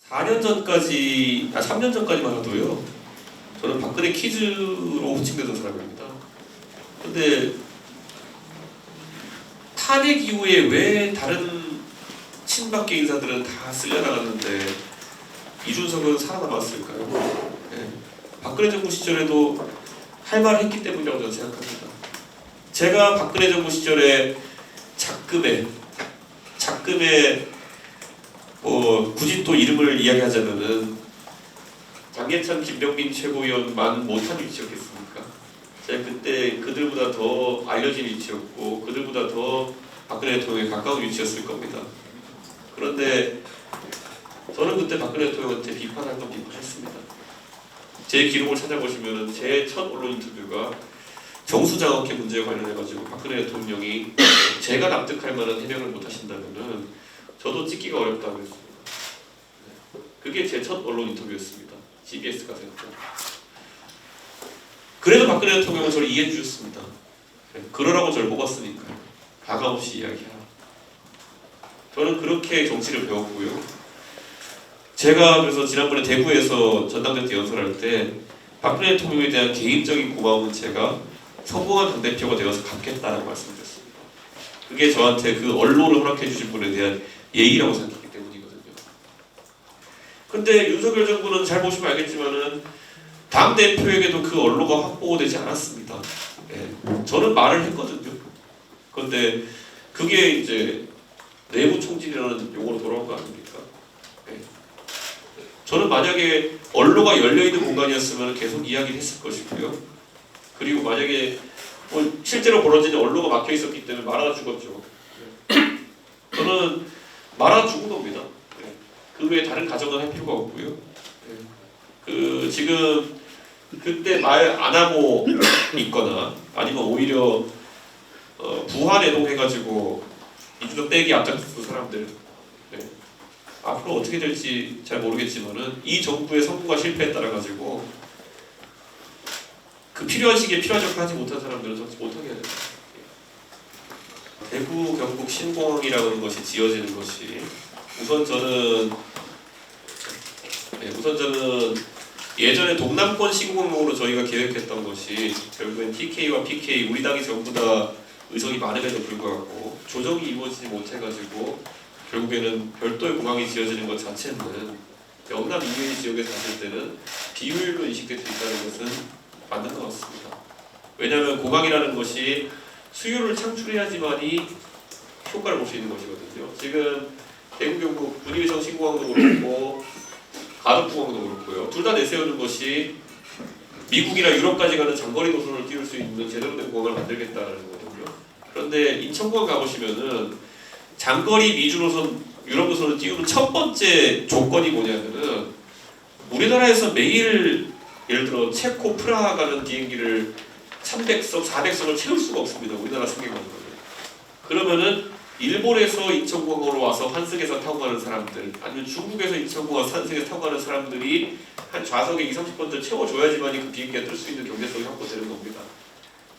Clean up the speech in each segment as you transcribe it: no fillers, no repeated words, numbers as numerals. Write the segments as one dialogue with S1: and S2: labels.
S1: 4년 전까지, 3년 전까지만 해도요, 저는 박근혜 키즈로 호칭되던 사람입니다. 근데 탄핵 이후에 왜 다른 친박계 인사들은 다 쓸려나갔는데 이준석은 살아남았을까요? 네. 박근혜 정부 시절에도 할 말을 했기 때문이라고 저는 생각합니다. 제가 박근혜 정부 시절에 작금에 굳이 또 이름을 이야기하자면은 장계찬, 김병민 최고위원만 못한 위치였겠습니까? 제가 그때 그들보다 더 알려진 위치였고 그들보다 더 박근혜 대통령에 가까운 위치였을 겁니다. 그런데 저는 그때 박근혜 대통령한테 비판할 건 비판했습니다. 제 기록을 찾아보시면 제 첫 언론 인터뷰가 정수장학회 문제에 관련해가지고 박근혜 대통령이 제가 납득할 만한 해명을 못하신다면은 저도 찍기가 어렵다고 했습니다. 그게 제 첫 언론 인터뷰였습니다. CBS 가서 했죠. 그래도 박근혜 대통령은 저를 이해해 주셨습니다. 그러라고 저를 뽑았으니까요. 가감없이 이야기하라. 저는 그렇게 정치를 배웠고요. 제가 그래서 지난번에 대구에서 전당대회 때 연설할 때 박근혜 대통령에 대한 개인적인 고마움은 제가 성공한 당대표가 되어서 갚겠다라고 말씀드렸습니다. 그게 저한테 그 언론을 허락해 주신 분에 대한 예의라고 생각했기 때문이거든요. 근데 윤석열 정부는 잘 보시면 알겠지만은 당대표에게도 그 언로가 확보되지 않았습니다. 예. 저는 말을 했거든요. 그런데 그게 이제 내부 총질이라는 용어로 돌아온 거 아닙니까? 예. 저는 만약에 언로가 열려있는 공간이었으면 계속 이야기를 했을 것이고요. 그리고 만약에 실제로 벌어지는 언로가 막혀 있었기 때문에 말하다 죽었죠. 예. 저는 말하다 죽은 겁니다. 예. 그 외에 다른 가정은 할 필요가 없고요. 예. 그 지금 그때 말 안 하고 있거나 아니면 오히려 부하내동해가지고 이준석 빼기 앞장섰던 사람들 네. 앞으로 어떻게 될지 잘 모르겠지만은 이 정부의 성공과 실패에 따라 가지고 그 필요한 시기에 필요한 역할을 하지 못한 사람들은 정치 못하게 해야 됩니다. 대구 경북 신공항이라는 것이 지어지는 것이 우선 저는 예전에 동남권 신공항으로 저희가 계획했던 것이 결국엔 TK와 PK 우리 당이 전부 다 의석이 많음에도 불구하고 조정이 이루어지지 못해가지고 결국에는 별도의 공항이 지어지는 것 자체는 영남 이외의 지역에서 봤을 때는 비효율로 인식될 수 있다는 것은 맞는 것 같습니다. 왜냐하면 공항이라는 것이 수요를 창출해야지만이 효과를 볼 수 있는 것이거든요. 지금 대구 경북 분일성 신공항도 그렇고 가덕공항도 그렇고요. 둘 다 내세우는 것이 미국이나 유럽까지 가는 장거리 노선을 띄울 수 있는 제대로 된 공항을 만들겠다는 거거든요. 그런데 인천공항 가보시면은 장거리 미주 노선, 유럽 노선을 띄우는 첫 번째 조건이 뭐냐면은 우리나라에서 매일 예를 들어 체코 프라하 가는 비행기를 300석, 400석을 채울 수가 없습니다. 우리나라 승객만으로는. 그러면은 일본에서 인천공항으로 와서 환승해서 타고 가는 사람들 아니면 중국에서 인천공항 환승해서 타고 가는 사람들이 한 좌석에 20, 30번째 채워줘야지만이 그 비행기가 뜰 수 있는 경제성이 확보되는 겁니다.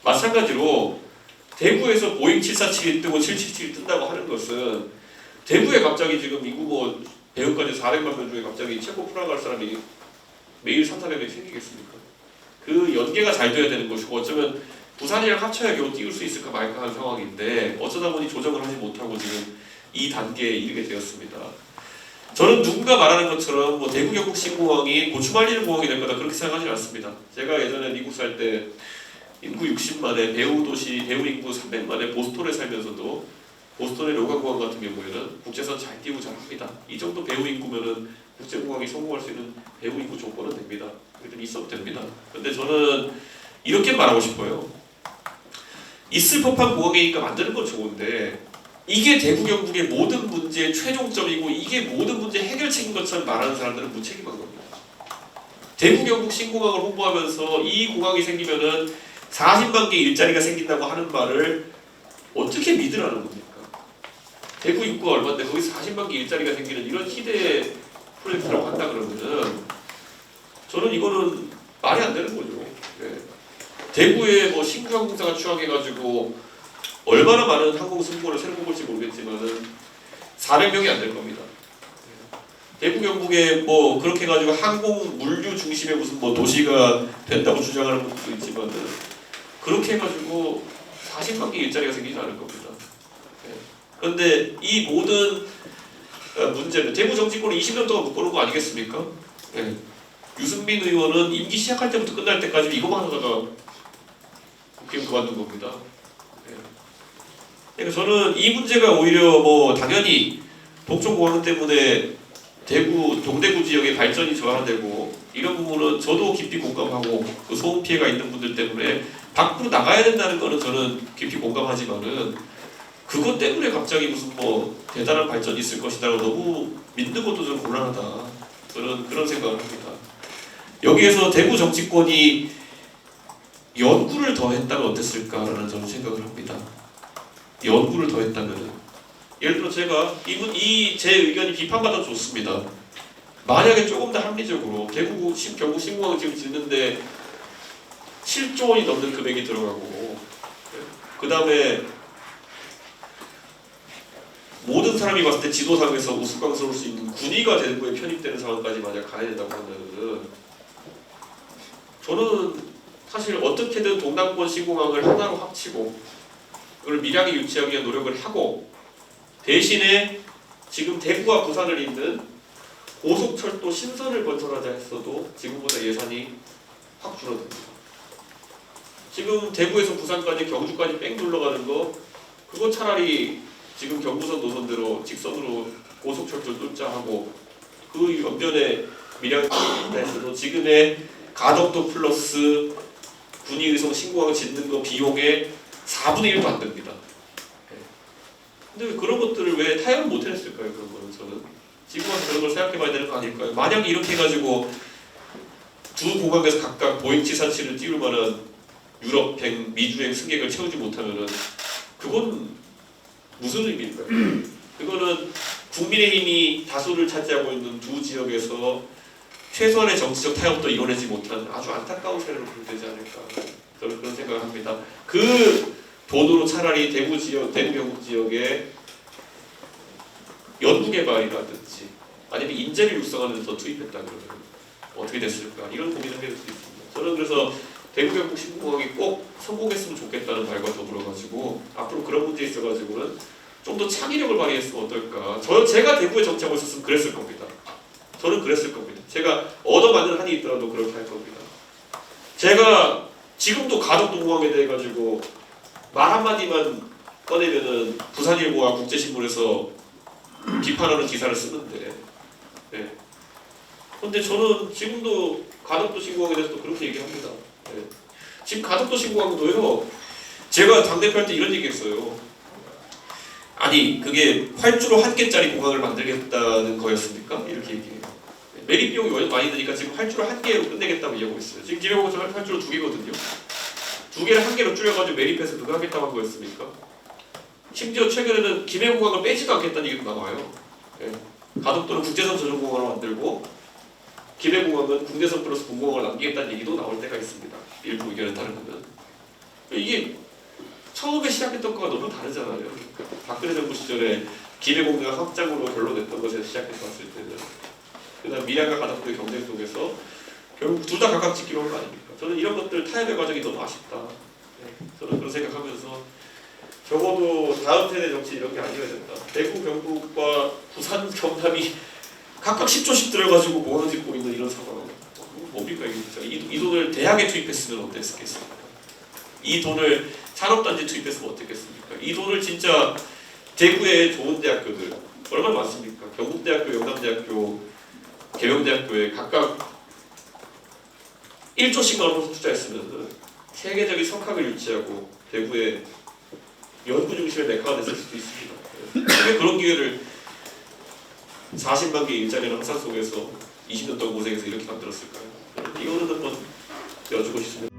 S1: 마찬가지로 대구에서 보잉 747이 뜨고 777이 뜬다고 하는 것은 대구에 갑자기 지금 인구 배후까지 400만 명 중에 갑자기 체코 프라하 갈 사람이 매일 3, 400명이 생기겠습니까? 그 연계가 잘 돼야 되는 것이고 어쩌면 부산이랑 합쳐야 겨우 띄울 수 있을까 말까 하는 상황인데 어쩌다 보니 조정을 하지 못하고 지금 이 단계에 이르게 되었습니다. 저는 누군가 말하는 것처럼 대구 경북 신공항이 고추 말리는 공항이 될 거다 그렇게 생각하지는 않습니다. 제가 예전에 미국 살 때 인구 60만에 배후 인구 300만에 보스턴에 살면서도 보스턴의 로가공항 같은 경우에는 국제선 잘 띄우고 잘 합니다. 이 정도 배후 인구면은 국제공항이 성공할 수 있는 배후 인구 조건은 됩니다. 그래도 있어도 됩니다. 근데 저는 이렇게 말하고 싶어요. 있을 법한 공항이니까 만드는 건 좋은데 이게 대구 경북의 모든 문제의 최종점이고 이게 모든 문제 해결책인 것처럼 말하는 사람들은 무책임한 겁니다. 대구 경북 신공항을 홍보하면서 이 공항이 생기면은 40만 개 일자리가 생긴다고 하는 말을 어떻게 믿으라는 겁니까? 대구 인구가 얼마인데 거기 40만 개 일자리가 생기는 이런 희대 프로젝트라고 한다 그러면은 저는 이거는 말이 안 되는 거죠. 네. 대구에 신규 항공사가 추락해가지고 얼마나 많은 항공 승무원을 새로 뽑을지 모르겠지만은 400명이 안 될 겁니다. 대구 경북에 뭐 그렇게 해가지고 항공 물류 중심의 무슨 뭐 도시가 된다고 주장하는 분도 있지만은 그렇게 해가지고 40만 개 일자리가 생기지 않을 겁니다. 그런데 이 모든 문제는 대구 정치권을 20년 동안 묶어놓은 거 아니겠습니까? 유승민 의원은 임기 시작할 때부터 끝날 때까지 이거만 하다가 국회의원 그만둔 겁니다. 그러니까 저는 이 문제가 오히려 뭐 당연히 동쪽공항 때문에 대구 동대구 지역의 발전이 저하되고 이런 부분은 저도 깊이 공감하고 그 소음 피해가 있는 분들 때문에 밖으로 나가야 된다는 거는 저는 깊이 공감하지만은 그것 때문에 갑자기 무슨 뭐 대단한 발전이 있을 것이다라고 너무 믿는 것도 좀 곤란하다. 저는 그런 생각을 합니다. 여기에서 대구 정치권이 연구를 더 했다면 어땠을까라는 저는 생각을 합니다. 연구를 더 했다면 예를 들어 제가 이 제 의견이 비판받아도 좋습니다. 만약에 조금 더 합리적으로 대구 경북 신공항 지금 짓는데 7조 원이 넘는 금액이 들어가고 그 다음에 모든 사람이 봤을 때 지도상에서 우스꽝스러울 수 있는 군위가 대구에 편입되는 상황까지 만약 가야 된다고 하면은 저는 사실 어떻게든 동남권 신공항을 하나로 합치고 그걸 밀양에 유치하기 위한 노력을 하고 대신에 지금 대구와 부산을 잇는 고속철도 신선을 건설하자 했어도 지금보다 예산이 확 줄어듭니다. 지금 대구에서 부산까지 경주까지 뺑 둘러가는 거 그거 차라리 지금 경부선 노선대로 직선으로 고속철도 뚫자 하고 그 연변에 밀양에 했어도 지금의 가덕도 플러스 군위의성 신공항 짓는 거 비용의 4분의 1도 안 됩니다. 근데 왜 그런 것들을 왜 타협을 못 해냈을까요? 그런 거는 저는 지금 와서 그런 걸 생각해봐야 되는 거 아닐까요? 만약에 이렇게 해가지고 두 공항에서 각각 보잉 747을 띄울 만한 유럽행, 미주행 승객을 채우지 못하면은 그건 무슨 의미일까요? 그거는 국민의힘이 다수를 차지하고 있는 두 지역에서 최소한의 정치적 타협도 이뤄내지 못한 아주 안타까운 사례로 분류되지 않을까 저는 그런 생각을 합니다. 그 돈으로 차라리 대구 지역, 대구 경북 지역에 연구개발이라든지 아니면 인재를 육성하는 데 더 투입했다 그러면 어떻게 됐을까 이런 고민을 해볼 수 있습니다. 저는 그래서 대구 경북 신공항이 꼭 성공했으면 좋겠다는 말과 더불어가지고 앞으로 그런 문제에 있어가지고는 좀 더 창의력을 발휘했으면 어떨까. 제가 대구에 정치하고 있었으면 그랬을 겁니다. 저는 그랬을 겁니다. 제가 얻어맞는 한이 있더라도 그렇게 할 겁니다. 제가 지금도 가덕동공항에 대해 가지고 말 한마디만 꺼내면은 부산일보와 국제신문에서 비판하는 기사를 쓰는데 근데 저는 지금도 가덕도 신공항에 대해서도 그렇게 얘기합니다. 지금 가덕도 신공항도요 제가 당대표 할 때 이런 얘기했어요. 아니 그게 8주로 1개짜리 공항을 만들겠다는 거였습니까? 이렇게 얘기해요. 매립 비용이 워낙 많이 드니까 지금 8주로 1개로 끝내겠다고 얘기하고 있어요. 지금 기획공사 8주로 2개거든요. 2개를 1개로 줄여가지고 매립해서 그거 하겠다고 한 거였습니까? 심지어 최근에는 김해공항을 빼지도 않겠다는 얘기도 나와요. 가덕도는 국제선 전용공항을 만들고 김해공항은 국내선 플러스 공공항을 남기겠다는 얘기도 나올 때가 있습니다. 일부 의견에 따르면 이게 처음에 시작했던 거가 너무 다르잖아요. 박근혜 정부 시절에 김해공항 확장으로 결론냈던 것에 시작해봤을 때는 그다음 밀양과 가덕도의 경쟁 속에서 결국 둘 다 각각 짓기로 한 거 아닙니까? 저는 이런 것들 타협의 과정이 너무 아쉽다. 저는 그런 생각하면서 적어도 다음 세대 정치 이런 게 아니어야 된다. 대구 경북과 부산 경남이 각각 10조씩 들어가지고 공항 짓고 있는 이런 상황 뭡니까 이게 진짜 이 돈을 대학에 투입했으면 어땠겠습니까? 이 돈을 산업단지 투입했으면 어땠겠습니까? 이 돈을 진짜 대구의 좋은 대학교들 얼마나 많습니까? 경북대학교, 영남대학교, 계명대학교에 각각 1조씩 넣어서 투자했으면 세계적인 석학을 유치하고 대구의 연구 중심의 메카가 됐을 수도 있습니다. 왜 그런 기회를 40만 개 일자리라는 항상 속에서 20년 동안 고생해서 이렇게 만들었을까요? 이거는 한번 여쭈고 싶습니다.